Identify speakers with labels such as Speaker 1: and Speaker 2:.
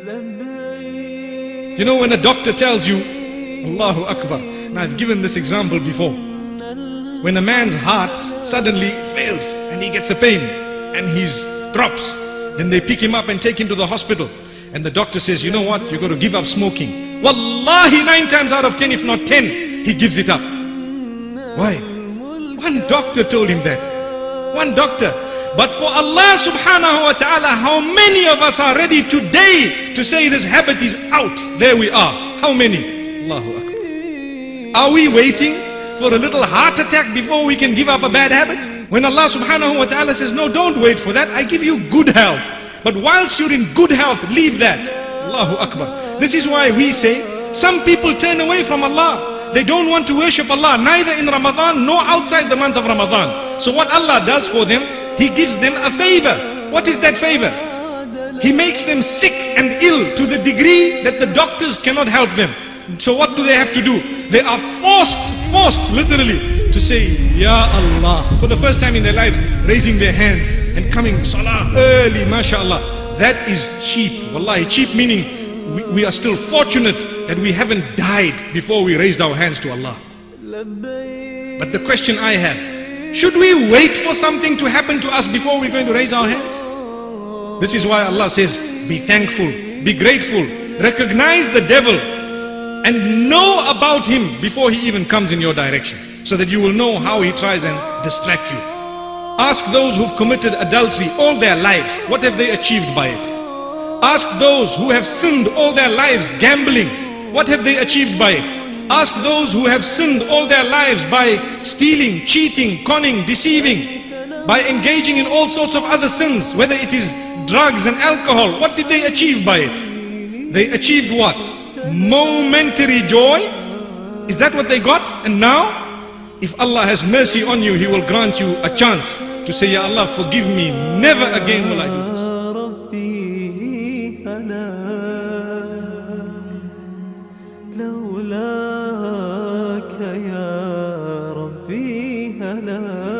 Speaker 1: You know, when a doctor tells you, Allahu Akbar, and I've given this example before, when a man's heart suddenly fails and he gets a pain and he drops, then they pick him up and take him to the hospital, and the doctor says, you know what, you've got to give up smoking. Wallahi, 9 times out of 10, if not 10, he gives it up. Why? One doctor told him that. One doctor. But for Allah subhanahu wa ta'ala, how many of us are ready today to say this habit is out? There we are. How many? Allahu Akbar. Are we waiting for a little heart attack before we can give up a bad habit? When Allah subhanahu wa ta'ala says, no, don't wait for that. I give you good health. But whilst you're in good health, leave that. Allahu Akbar. This is why we say, some people turn away from Allah. They don't want to worship Allah, neither in Ramadan nor outside the month of Ramadan. So what Allah does for them, He gives them a favor. What is that favor? He makes them sick and ill to the degree that the doctors cannot help them. So what do they have to do? They are forced literally to say, Ya Allah, for the first time in their lives, raising their hands and coming salah early, mashallah. That is cheap. Wallahi, cheap meaning we are still fortunate that we haven't died before we raised our hands to Allah. But the question I have, should we wait for something to happen to us before we're going to raise our hands? This is why Allah says, be thankful, be grateful, recognize the devil and know about him before he even comes in your direction, so that you will know how he tries and distract you. Ask those who've committed adultery all their lives, what have they achieved by it? Ask those who have sinned all their lives gambling, what have they achieved by it? Ask those who have sinned all their lives by stealing, cheating, conning, deceiving, by engaging in all sorts of other sins, whether it is drugs and alcohol. What did they achieve by it? They achieved what? Momentary joy. Is that what they got? And now, if Allah has mercy on you, He will grant you a chance to say, Ya Allah, forgive me, never again will I do this.
Speaker 2: لولاك يا ربي هلا